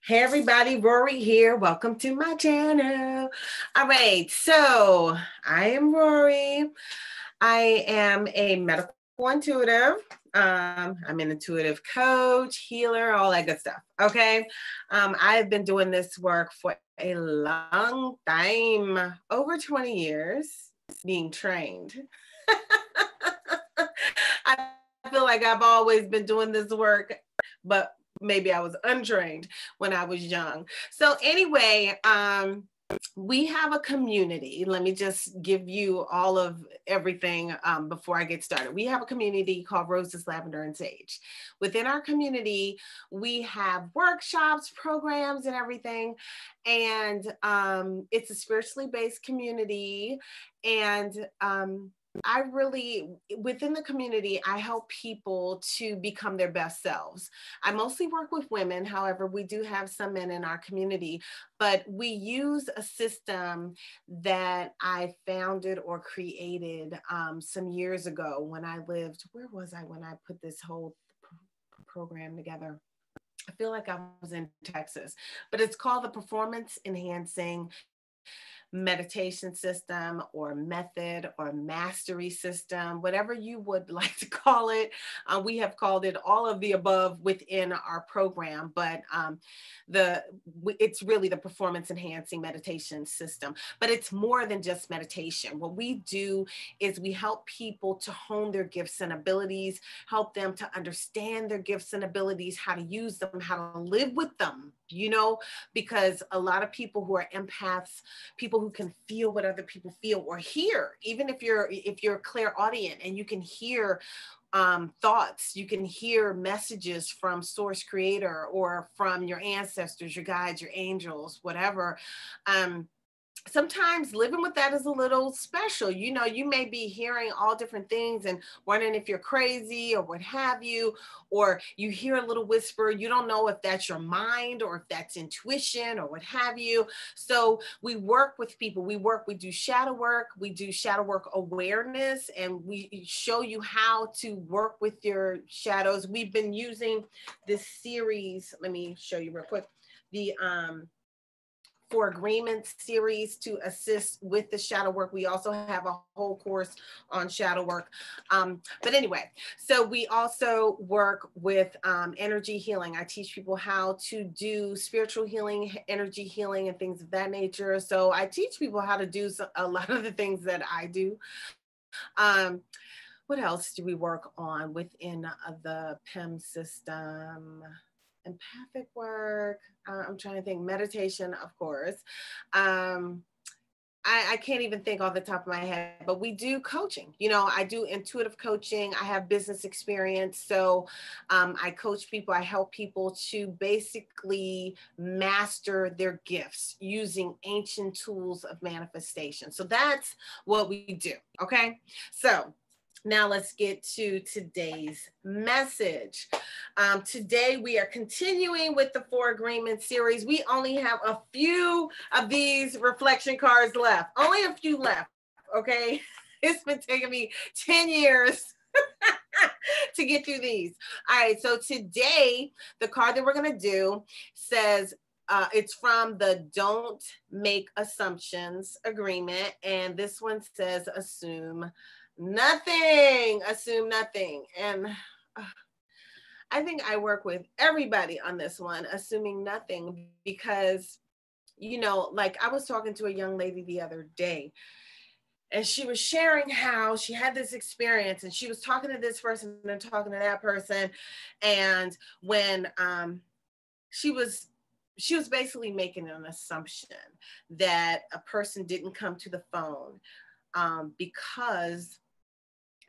Hey everybody, Rorree here. Welcome to my channel. All right, so I am Rorree. I am a medical intuitive. I'm an intuitive coach, healer, all that good stuff. Okay. I've been doing this work for a long time, over 20 years, being trained. I feel like I've always been doing this work, but maybe I was untrained when I was young. So anyway, we have a community. Let me just give you all of everything before I get started. We have a community called Roses, Lavender, and Sage. Within our community, we have workshops, programs, and everything. And it's a spiritually based community. And I really, within the community, I help people to become their best selves. I mostly work with women. However, we do have some men in our community, but we use a system that I founded or created some years ago when I lived, where was I when I put this whole program together? I feel like I was in Texas, but it's called the Performance Enhancing Meditation System or method or mastery system, whatever you would like to call it. We have called it all of the above within our program, but it's really the performance enhancing meditation system. But it's more than just meditation. What we do is we help people to hone their gifts and abilities, help them to understand their gifts and abilities, how to use them, how to live with them, because a lot of people who are empaths, people who can feel what other people feel or hear, even if you're clairaudient and you can hear thoughts, you can hear messages from source creator or from your ancestors, your guides, your angels, whatever. Sometimes living with that is a little special. You may be hearing all different things and wondering if you're crazy or what have you, or you hear a little whisper. You don't know if that's your mind or if that's intuition or what have you. So we work with people. We do shadow work. We do shadow work awareness, and we show you how to work with your shadows. We've been using this series. Let me show you real quick. The for agreement series to assist with the shadow work. We also have a whole course on shadow work. But anyway, so we also work with energy healing. I teach people how to do spiritual healing, energy healing, and things of that nature. So I teach people how to do a lot of the things that I do. What else do we work on within the PEM system? Empathic work. I'm trying to think. Meditation, of course. I can't even think off the top of my head, but we do coaching. I do intuitive coaching. I have business experience. So I coach people. I help people to basically master their gifts using ancient tools of manifestation. So that's what we do. Okay. So now let's get to today's message. Today we are continuing with the 4 Agreement series. We only have a few of these reflection cards left. Only a few left, okay? It's been taking me 10 years to get through these. All right, so today the card that we're going to do says, it's from the Don't Make Assumptions Agreement, and this one says assume nothing. Assume nothing. And I think I work with everybody on this one, assuming nothing, because like I was talking to a young lady the other day, and she was sharing how she had this experience, and she was talking to this person and talking to that person, and when she was basically making an assumption that a person didn't come to the phone because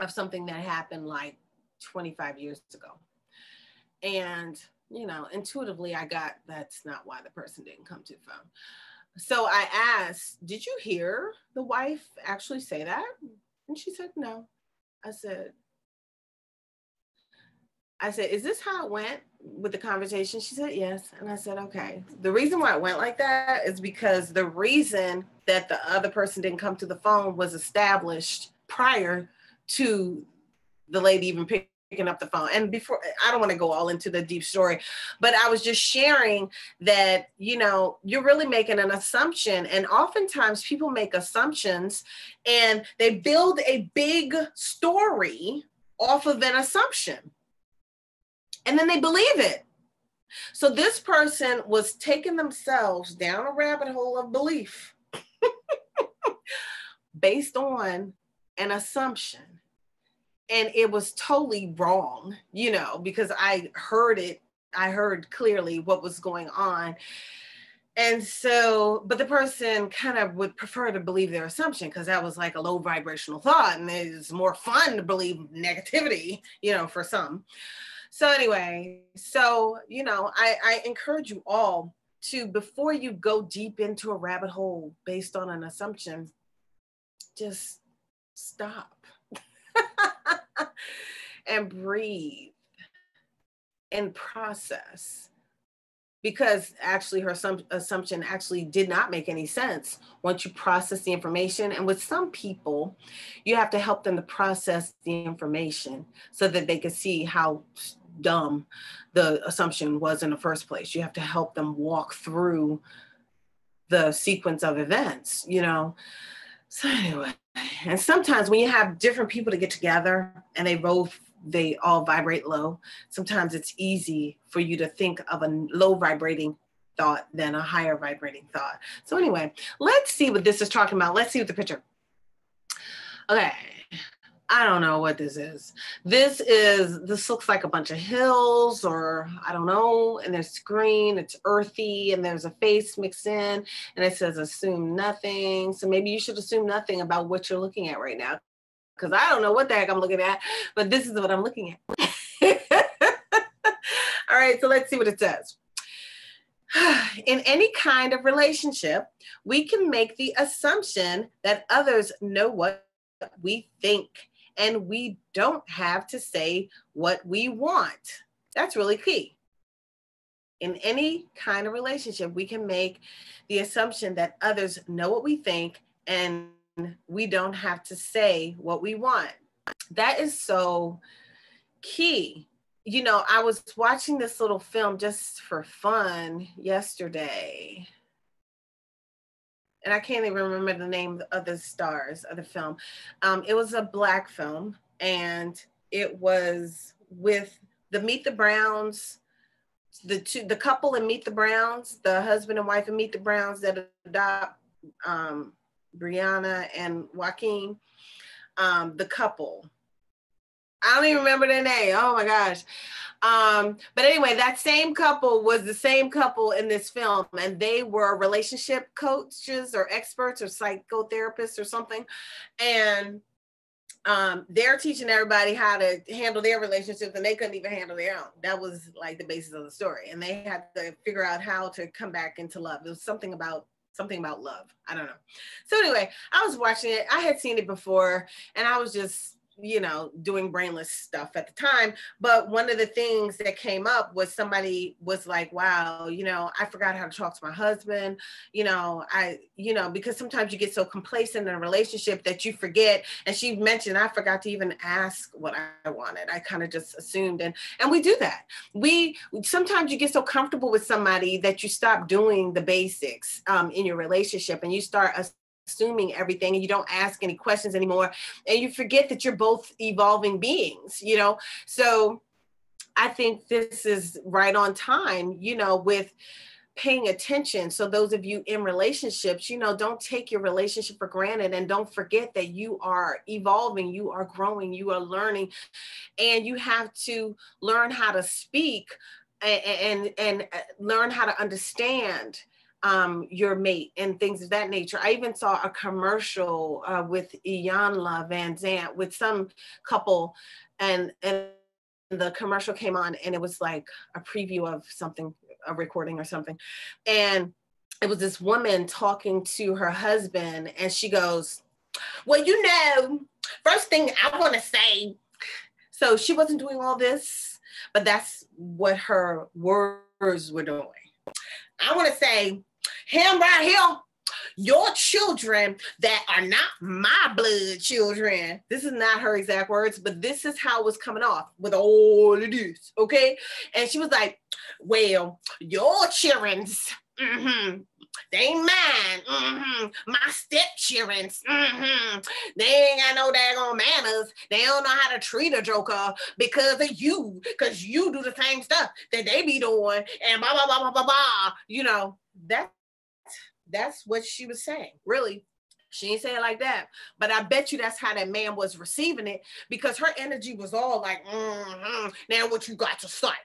of something that happened like 25 years ago. And, intuitively I got that's not why the person didn't come to the phone. So I asked, did you hear the wife actually say that? And she said, no. I said, is this how it went with the conversation? She said, yes. And I said, okay. The reason why it went like that is because the reason that the other person didn't come to the phone was established prior to the lady even picking picking up the phone. And before, I don't want to go all into the deep story, but I was just sharing that, you know, you're really making an assumption. And oftentimes people make assumptions and they build a big story off of an assumption. And then they believe it. So this person was taking themselves down a rabbit hole of belief based on an assumption. And it was totally wrong, you know, because I heard clearly what was going on. And so, but the person kind of would prefer to believe their assumption because that was like a low vibrational thought. And it's more fun to believe negativity, you know, for some. So anyway, so, you know, I encourage you all to, before you go deep into a rabbit hole based on an assumption, just stop and breathe and process. Because actually her assumption actually did not make any sense once you process the information. And with some people, you have to help them to process the information so that they can see how dumb the assumption was in the first place. You have to help them walk through the sequence of events, you know? So anyway, and sometimes when you have different people to get together and they all vibrate low, sometimes it's easy for you to think of a low vibrating thought than a higher vibrating thought. So anyway, let's see what this is talking about. Let's see what the picture. Okay. I don't know what this is. This looks like a bunch of hills, or I don't know, and there's green, it's earthy, and there's a face mixed in, and it says assume nothing. So maybe you should assume nothing about what you're looking at right now, because I don't know what the heck I'm looking at, but this is what I'm looking at. All right, so let's see what it says. In any kind of relationship, we can make the assumption that others know what we think, and we don't have to say what we want. That's really key. In any kind of relationship, we can make the assumption that others know what we think, and we don't have to say what we want. That is so key. You know, I was watching this little film just for fun yesterday, and I can't even remember the name of the stars of the film. It was a Black film, and it was with the Meet the Browns, the couple in Meet the Browns, the husband and wife in Meet the Browns that adopt Brianna and Joaquin, the couple. I don't even remember their name. Oh my gosh. But anyway, that same couple was the same couple in this film, and they were relationship coaches or experts or psychotherapists or something. And they're teaching everybody how to handle their relationships, and they couldn't even handle their own. That was like the basis of the story. And they had to figure out how to come back into love. It was something about love. I don't know. So anyway, I was watching it. I had seen it before, and I was just, you know, doing brainless stuff at the time. But one of the things that came up was somebody was like, wow, you know, I forgot how to talk to my husband. You know, because sometimes you get so complacent in a relationship that you forget. And she mentioned, I forgot to even ask what I wanted. I kind of just assumed. And we do that. Sometimes you get so comfortable with somebody that you stop doing the basics in your relationship, and you start assuming everything, and you don't ask any questions anymore, and you forget that you're both evolving beings, you know? So I think this is right on time, you know, with paying attention. So those of you in relationships, you know, don't take your relationship for granted, and don't forget that you are evolving, you are growing, you are learning, and you have to learn how to speak and learn how to understand your mate and things of that nature. I even saw a commercial with Iyanla Van Zant with some couple, and the commercial came on, and it was like a preview of something, a recording or something. And it was this woman talking to her husband, and she goes, well, you know, first thing I want to say, so she wasn't doing all this, but that's what her words were doing. I want to say, him right here, your children that are not my blood children. This is not her exact words, but this is how it was coming off with all of this, okay? And she was like, well, your children's, they ain't mine. My stepchildren's. They ain't got no daggone manners. They don't know how to treat a joker because of you, because you do the same stuff that they be doing, and blah, blah, blah, blah, blah, blah. You know, that's what she was saying. Really, she ain't saying it like that, but I bet you that's how that man was receiving it, because her energy was all like, now what you got to start.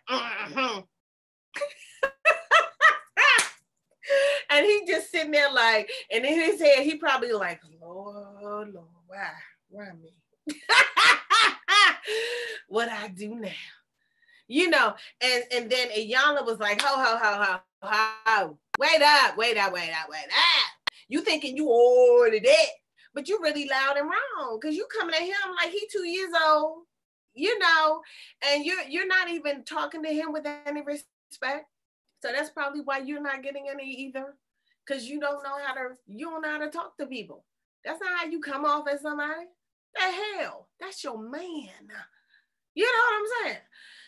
And he just sitting there like, and in his head, he probably like, Lord, why me? What I do now? You know, and then Iyanla was like, ho. Wait up. You thinking you ordered it, but you really loud and wrong, because you coming at him like he 2 years old, you know, and you're not even talking to him with any respect. So that's probably why you're not getting any either, because you don't know how to talk to people. That's not how you come off as somebody. The hell, that's your man. You know what I'm saying?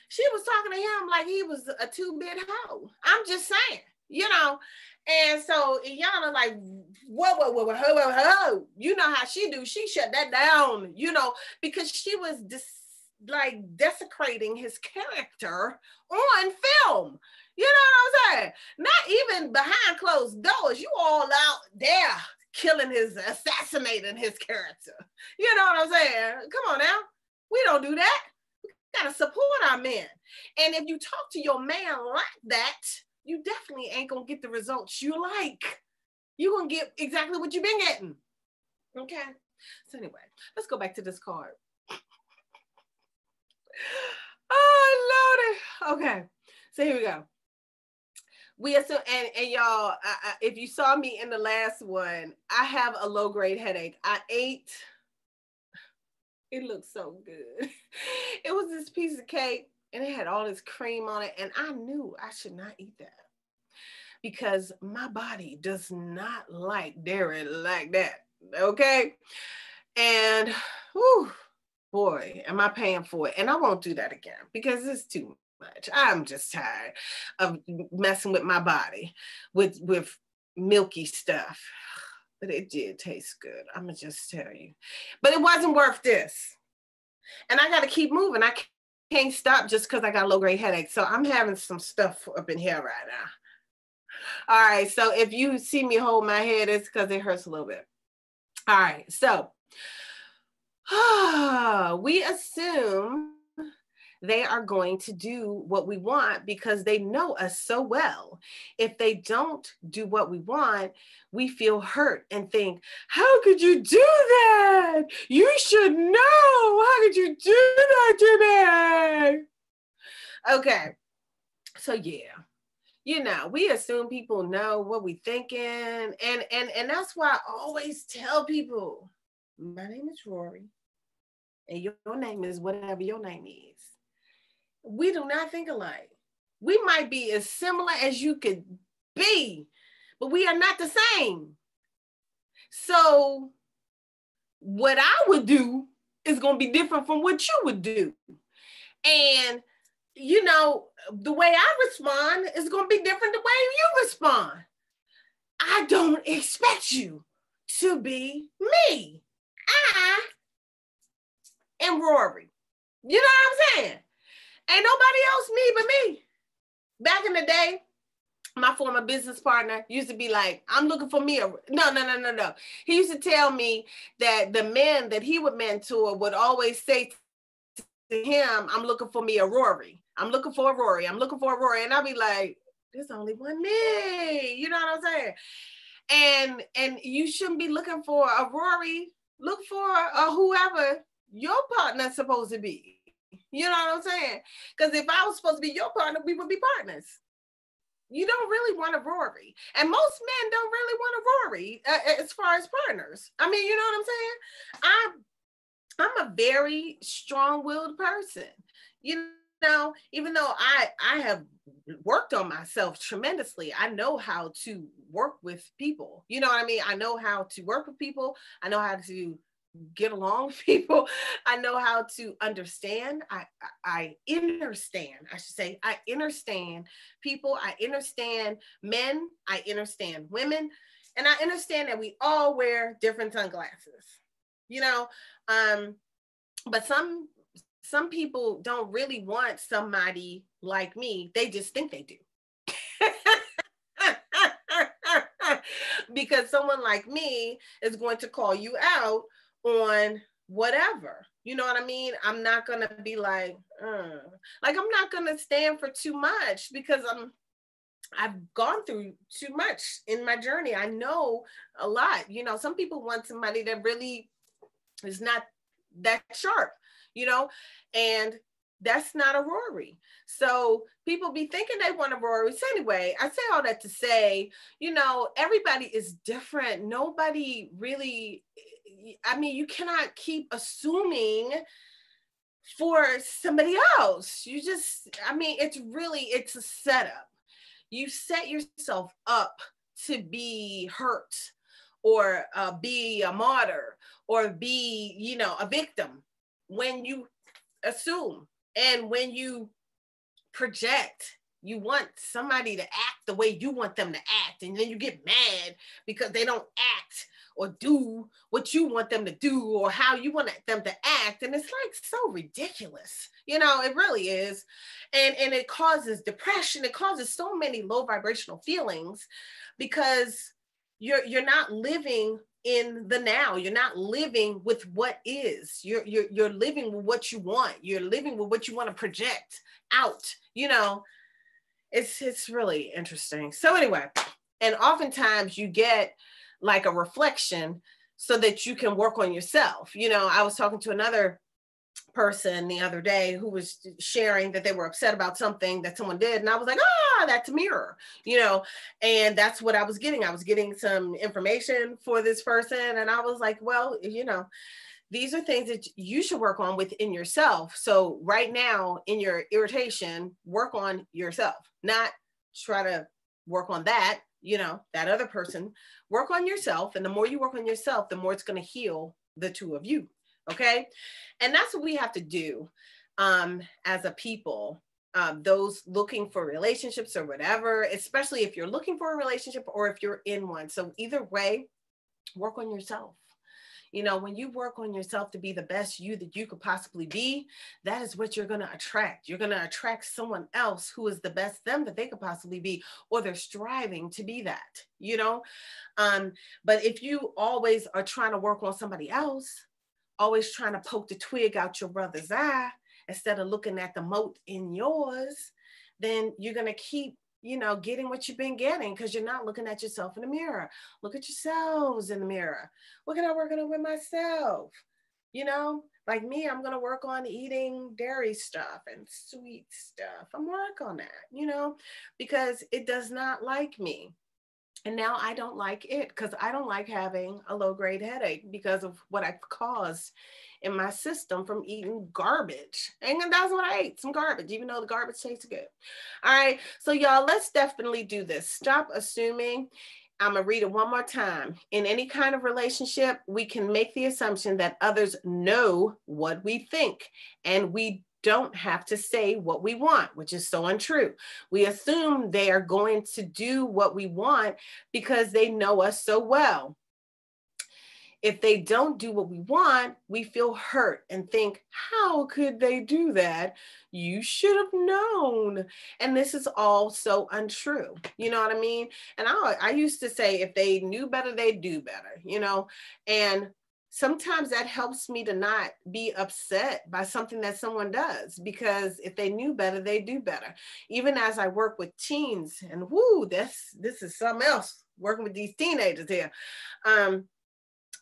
She was talking to him like he was a 2-bit hoe. I'm just saying, you know. And so Iyanla like, whoa. You know how she do. She shut that down, you know, because she was desecrating his character on film. You know what I'm saying? Not even behind closed doors. You all out there assassinating his character. You know what I'm saying? Come on now. We don't do that. We gotta support our men. And if you talk to your man like that, you definitely ain't gonna get the results you like. You're gonna get exactly what you've been getting. Okay. So anyway, let's go back to this card. Oh, Lordy. Okay. So here we go. We assume, and y'all, if you saw me in the last one, I have a low-grade headache. I ate, it looked so good. It was this piece of cake, and it had all this cream on it, and I knew I should not eat that, because my body does not like dairy like that, okay? And, whew, boy, am I paying for it. And I won't do that again, because it's too much. I'm just tired of messing with my body with milky stuff. But it did taste good, I'm gonna just tell you. But it wasn't worth this. And I gotta keep moving. I can't stop just because I got a low-grade headache. So I'm having some stuff up in here right now. All right, so if you see me hold my head, it's because it hurts a little bit. All right, so we assume they are going to do what we want because they know us so well. If they don't do what we want, we feel hurt and think, how could you do that? You should know. How could you do that to me? Okay, so yeah. You know, we assume people know what we thinking. And that's why I always tell people, my name is Rorree, and your name is whatever your name is. We do not think alike. We might be as similar as you could be, but we are not the same. So what I would do is going to be different from what you would do. And, you know, the way I respond is going to be different the way you respond. I don't expect you to be me. I am Rorree. You know what I'm saying? Ain't nobody else me but me. Back in the day, my former business partner used to be like, I'm looking for me. No. He used to tell me that the men that he would mentor would always say to him, I'm looking for me a Rorree. I'm looking for a Rorree. I'm looking for a Rorree. And I'd be like, there's only one me. You know what I'm saying? And you shouldn't be looking for a Rorree. Look for whoever your partner's supposed to be. You know what I'm saying? Because if I was supposed to be your partner, we would be partners. You don't really want a Rorree. And most men don't really want a Rorree as far as partners. I mean, you know what I'm saying? I'm a very strong-willed person. You know, even though I have worked on myself tremendously, I know how to work with people. You know what I mean? I know how to work with people. I know how to get along with people. I know how to understand. I understand. I should say I understand people. I understand men. I understand women, and I understand that we all wear different sunglasses. You know, um, but some people don't really want somebody like me. They just think they do. Because someone like me is going to call you out on whatever. You know what I mean? I'm not going to be like I'm not going to stand for too much because I've gone through too much in my journey. I know a lot. You know, some people want somebody that really is not that sharp, you know, and that's not a Rorree. So people be thinking they want a Rorree. So anyway, I say all that to say, you know, everybody is different. Nobody really, I mean, you cannot keep assuming for somebody else. You just, I mean, it's a setup. You set yourself up to be hurt or be a martyr or be, you know, a victim when you assume and when you project. You want somebody to act the way you want them to act, and then you get mad because they don't act or do what you want them to do or how you want them to act. And it's like so ridiculous. You know, it really is. And it causes depression. It causes so many low vibrational feelings because you're not living in the now. You're not living with what is. You're living with what you want. You're living with what you want to project out. You know, it's really interesting. So anyway, and oftentimes you get like a reflection so that you can work on yourself. You know, I was talking to another person the other day who was sharing that they were upset about something that someone did. And I was like, that's a mirror, you know, and that's what I was getting. I was getting some information for this person. And I was like, well, you know, these are things that you should work on within yourself. So right now in your irritation, work on yourself, not try to work on that, you know, that other person. Work on yourself. And the more you work on yourself, the more it's going to heal the two of you. Okay. And that's what we have to do as a people. Those looking for relationships or whatever, especially if you're looking for a relationship or if you're in one. So either way, work on yourself. You know, when you work on yourself to be the best you that you could possibly be, that is what you're going to attract. You're going to attract someone else who is the best them that they could possibly be, or they're striving to be that, you know. But if you always are trying to work on somebody else, always trying to poke the twig out your brother's eye instead of looking at the mote in yours, then you're going to keep, you know, getting what you've been getting because you're not looking at yourself in the mirror. Look at yourselves in the mirror. What can I work on with myself? You know, like me, I'm going to work on eating dairy stuff and sweet stuff. I'm working on that, you know, because it does not like me. And now I don't like it because I don't like having a low grade headache because of what I've caused in my system from eating garbage. And that's what I ate, some garbage, even though the garbage tastes good. All right. So y'all, let's definitely do this. Stop assuming. I'm going to read it one more time. In any kind of relationship, we can make the assumption that others know what we think, and we don't have to say what we want, which is so untrue. We assume they are going to do what we want because they know us so well. If they don't do what we want, we feel hurt and think, how could they do that? You should have known. And this is all so untrue. You know what I mean? And I used to say, if they knew better, they'd do better, you know? And sometimes that helps me to not be upset by something that someone does, because if they knew better, they do better. Even as I work with teens, and whoo, this is something else, working with these teenagers here.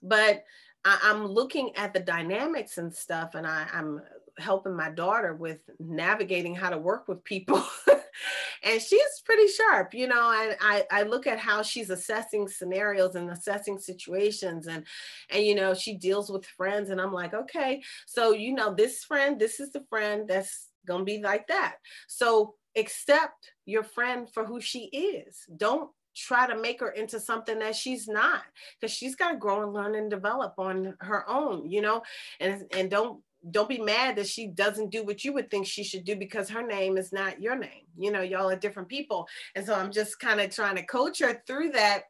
But I'm looking at the dynamics and stuff, and I'm helping my daughter with navigating how to work with people. And she's pretty sharp, you know, and I look at how she's assessing scenarios and assessing situations, and you know, she deals with friends, and I'm like, okay, so you know, this friend, this is the friend that's gonna be like that. So accept your friend for who she is. Don't try to make her into something that she's not, because she's got to grow and learn and develop on her own, you know, and don't be mad that she doesn't do what you would think she should do, because her name is not your name. You know, y'all are different people. And so I'm just kind of trying to coach her through that,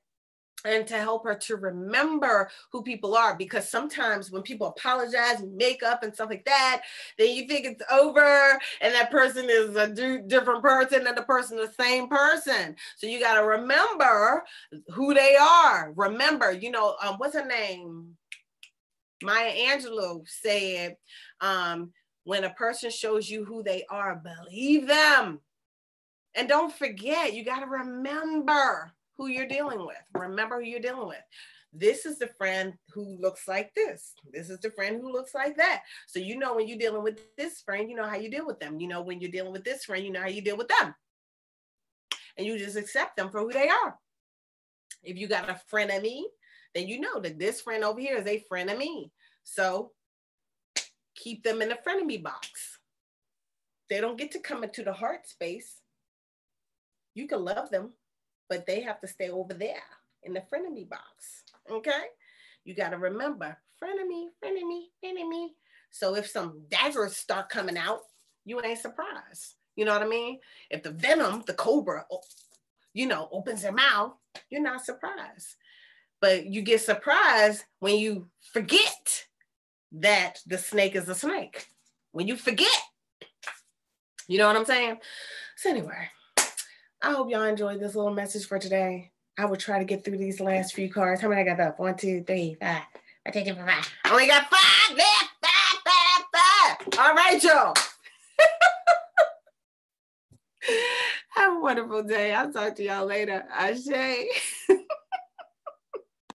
and to help her to remember who people are, because sometimes when people apologize, make up and stuff like that, then you think it's over, and that person is a different person and the person the same person. So you got to remember who they are. Remember, you know, what's her name? Maya Angelou said, when a person shows you who they are, believe them. And don't forget, you got to remember who you're dealing with. Remember who you're dealing with. This is the friend who looks like this. This is the friend who looks like that. So you know when you're dealing with this friend, you know how you deal with them. You know when you're dealing with this friend, you know how you deal with them. And you just accept them for who they are. If you got a frenemy, then you know that this friend over here is a frenemy. So keep them in the frenemy box. They don't get to come into the heart space. You can love them, but they have to stay over there in the frenemy box, okay? You got to remember, frenemy, frenemy, frenemy. So if some daggers start coming out, you ain't surprised. You know what I mean? If the venom, the cobra, you know, opens their mouth, you're not surprised. But you get surprised when you forget that the snake is a snake. When you forget, you know what I'm saying? So anyway, I hope y'all enjoyed this little message for today. I will try to get through these last few cards. How many I got up? 1, 2, 3, 5. I only got 5 left. 5. All right, y'all. Have a wonderful day. I'll talk to y'all later. Ashe.